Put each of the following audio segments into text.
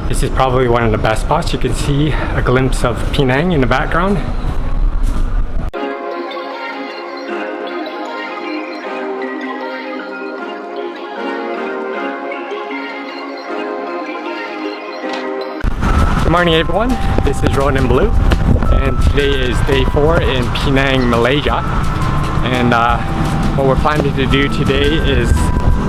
This is probably one of the best spots. You can see a glimpse of Penang in the background. Good morning everyone, this is Road in Blue and today is day 4 in Penang, Malaysia, and what we're planning to do today is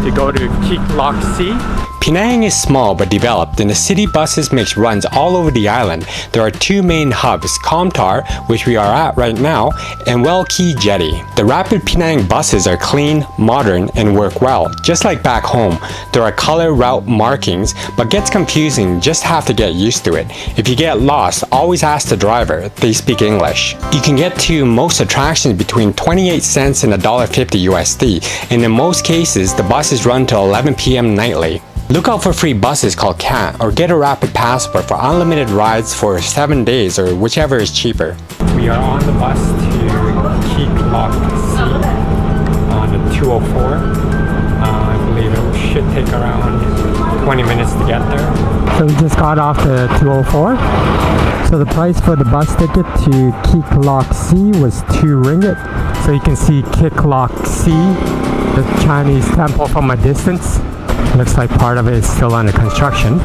to go to Kek Lok Si. Penang is small but developed, and the city buses makes runs all over the island. There are two main hubs, Komtar, which we are at right now, and Well Key Jetty. The rapid Penang buses are clean, modern, and work well, just like back home. There are color route markings, but gets confusing, just have to get used to it. If you get lost, always ask the driver, they speak English. You can get to most attractions between 28 cents and $1.50 USD, and in most cases, the buses run till 11 p.m. nightly. Look out for free buses called CAT, or get a rapid passport for unlimited rides for 7 days or whichever is cheaper. We are on the bus to Kek Lok Si on the 204. I believe it should take around 20 minutes to get there. So we just got off the 204. So the price for the bus ticket to Kek Lok Si was 2 ringgit. So you can see Kek Lok Si, the Chinese temple, from a distance. Looks like part of it is still under construction.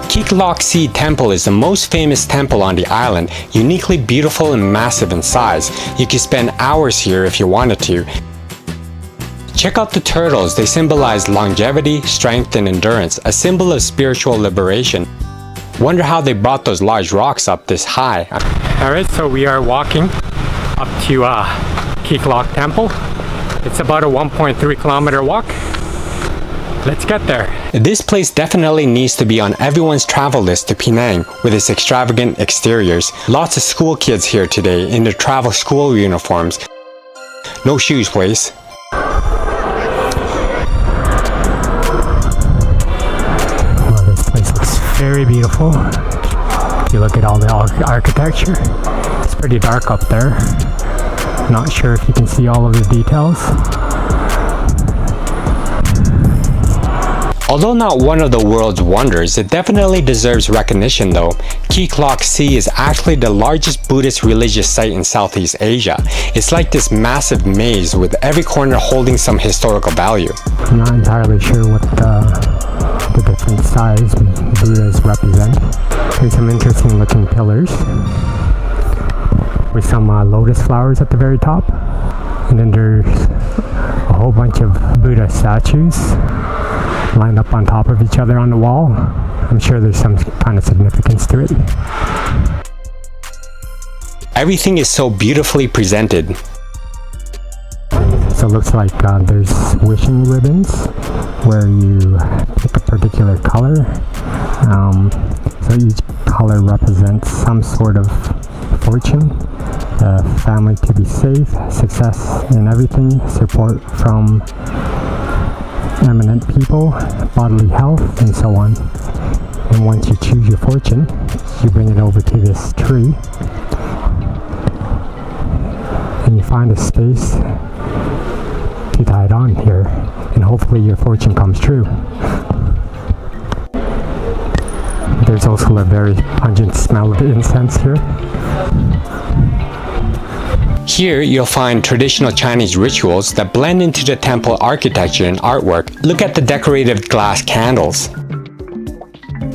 Kek Lok Si Temple is the most famous temple on the island, uniquely beautiful and massive in size. You can spend hours here if you wanted to. Check out the turtles, they symbolize longevity, strength, and endurance, a symbol of spiritual liberation. Wonder how they brought those large rocks up this high. Alright, so we are walking up to Kek Lok Temple. It's about a 1.3 kilometer walk. Let's get there. This place definitely needs to be on everyone's travel list to Penang with its extravagant exteriors. Lots of school kids here today in their travel school uniforms. No shoes, please. Well, this place looks very beautiful. If you look at all the architecture, it's pretty dark up there. Not sure if you can see all of the details. Although not one of the world's wonders, it definitely deserves recognition though. Kek Lok Si is actually the largest Buddhist religious site in Southeast Asia. It's like this massive maze with every corner holding some historical value. I'm not entirely sure what the different size Buddhas represent. There's some interesting looking pillars with some lotus flowers at the very top. And then there's a whole bunch of Buddha statues lined up on top of each other on the wall. I'm sure there's some kind of significance to it. Everything is so beautifully presented. So it looks like there's wishing ribbons where you pick a particular color. So each color represents some sort of fortune, family to be safe, success in everything, support from eminent people, bodily health, and so on. And once you choose your fortune, you bring it over to this tree and you find a space to tie it on here, and hopefully your fortune comes true. There's also a very pungent smell of incense here. Here you'll find traditional Chinese rituals that blend into the temple architecture and artwork. Look at the decorative glass candles.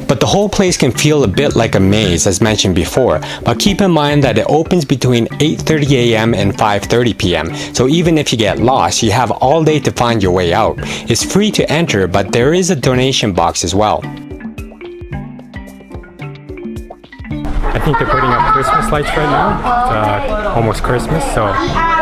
But the whole place can feel a bit like a maze, as mentioned before, but keep in mind that it opens between 8:30 a.m. and 5:30 p.m. So even if you get lost, you have all day to find your way out. It's free to enter, but there is a donation box as well. I think they're putting up Christmas lights right now. It's almost Christmas, so.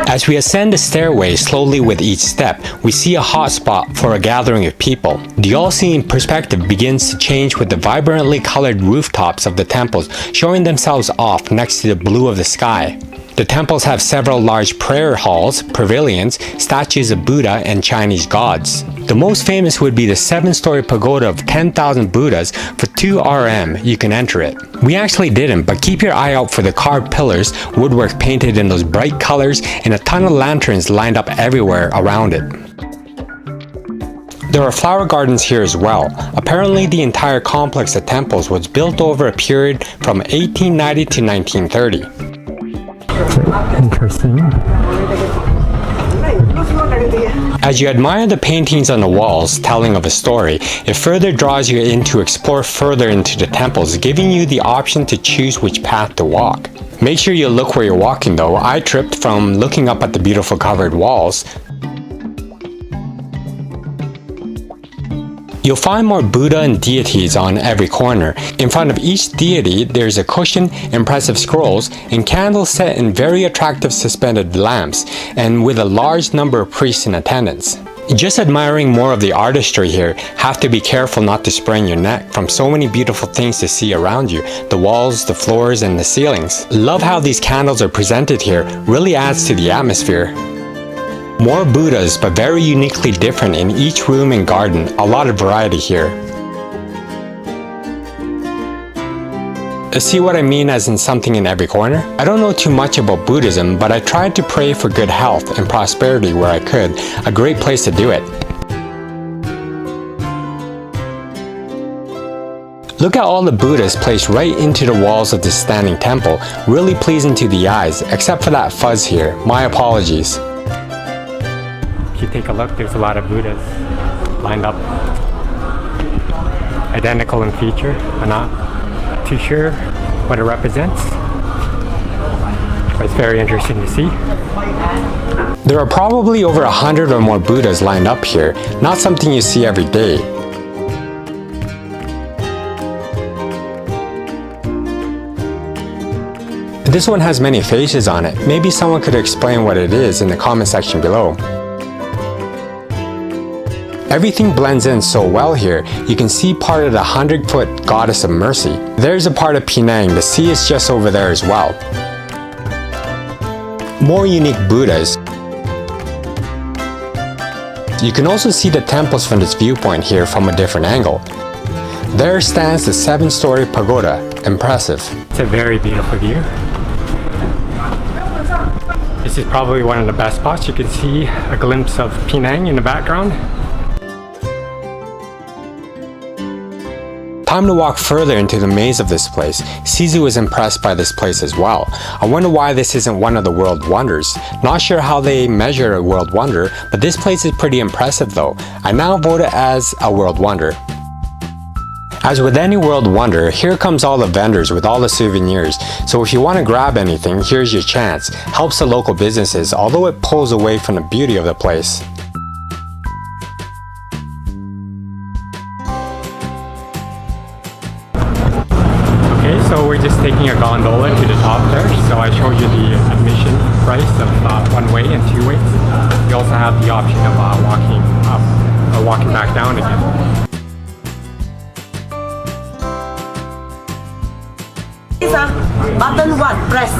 As we ascend the stairway slowly with each step, we see a hot spot for a gathering of people. The all-seeing perspective begins to change with the vibrantly colored rooftops of the temples showing themselves off next to the blue of the sky. The temples have several large prayer halls, pavilions, statues of Buddha and Chinese gods. The most famous would be the 7-story pagoda of 10,000 Buddhas. For 2 RM, you can enter it. We actually didn't, but keep your eye out for the carved pillars, woodwork painted in those bright colors, and a ton of lanterns lined up everywhere around it. There are flower gardens here as well. Apparently the entire complex of temples was built over a period from 1890 to 1930. Interesting. As you admire the paintings on the walls telling of a story, it further draws you in to explore further into the temples, giving you the option to choose which path to walk. Make sure you look where you're walking though. I tripped from looking up at the beautiful covered walls. You'll find more Buddha and deities on every corner. In front of each deity, there's a cushion, impressive scrolls, and candles set in very attractive suspended lamps, and with a large number of priests in attendance. Just admiring more of the artistry here, have to be careful not to sprain your neck from so many beautiful things to see around you, the walls, the floors, and the ceilings. Love how these candles are presented here, really adds to the atmosphere. More Buddhas, but very uniquely different in each room and garden, a lot of variety here. See what I mean as in something in every corner? I don't know too much about Buddhism, but I tried to pray for good health and prosperity where I could, a great place to do it. Look at all the Buddhas placed right into the walls of this standing temple, really pleasing to the eyes, except for that fuzz here. My apologies. If you take a look, there's a lot of Buddhas lined up. Identical in feature. I'm not too sure what it represents, but it's very interesting to see. There are probably over 100 or more Buddhas lined up here, not something you see every day. This one has many faces on it. Maybe someone could explain what it is in the comment section below. Everything blends in so well here, you can see part of the 100-foot Goddess of Mercy. There's a part of Penang, the sea is just over there as well. More unique Buddhas. You can also see the temples from this viewpoint here from a different angle. There stands the 7-story pagoda. Impressive. It's a very beautiful view. This is probably one of the best spots. You can see a glimpse of Penang in the background. Time to walk further into the maze of this place. Sizu was impressed by this place as well. I wonder why this isn't one of the world wonders. Not sure how they measure a world wonder, but this place is pretty impressive though. I now vote it as a world wonder. As with any world wonder, here comes all the vendors with all the souvenirs. So if you want to grab anything, here's your chance. Helps the local businesses, although it pulls away from the beauty of the place. So we're just taking a gondola to the top there. So I showed you the admission price of one way and two ways. You also have the option of walking up or walking back down again. Button 1, press.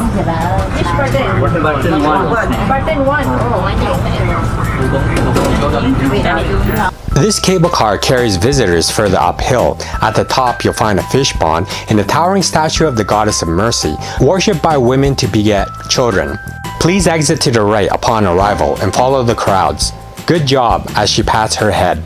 Which button? Button 1. Button 1. Oh, This cable car carries visitors further uphill. At the top you'll find a fish pond and a towering statue of the Goddess of Mercy, worshipped by women to beget children. Please exit to the right upon arrival and follow the crowds. Good job, as she pats her head.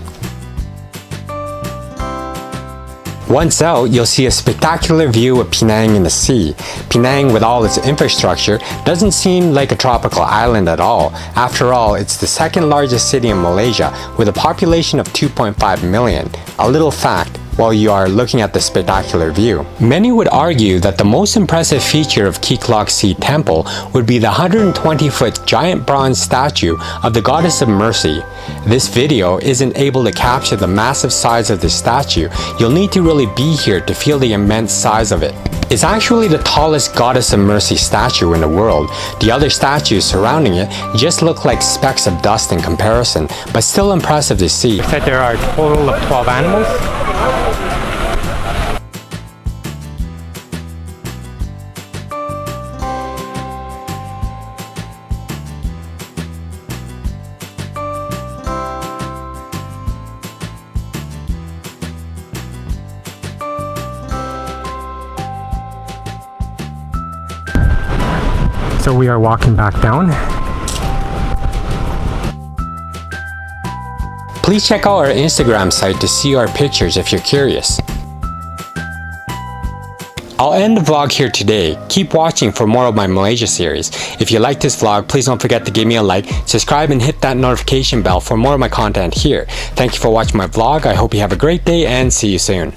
Once out, you'll see a spectacular view of Penang in the sea. Penang, with all its infrastructure, doesn't seem like a tropical island at all. After all, it's the second largest city in Malaysia, with a population of 2.5 million. A little fact, while you are looking at the spectacular view. Many would argue that the most impressive feature of Kek Lok Si Temple would be the 120-foot giant bronze statue of the Goddess of Mercy. This video isn't able to capture the massive size of the statue. You'll need to really be here to feel the immense size of it. It's actually the tallest Goddess of Mercy statue in the world. The other statues surrounding it just look like specks of dust in comparison, but still impressive to see. It said there are a total of 12 animals. So we are walking back down. Please check out our Instagram site to see our pictures if you're curious. I'll end the vlog here today. Keep watching for more of my Malaysia series. If you like this vlog, please don't forget to give me a like, subscribe, and hit that notification bell for more of my content here. Thank you for watching my vlog. I hope you have a great day and see you soon.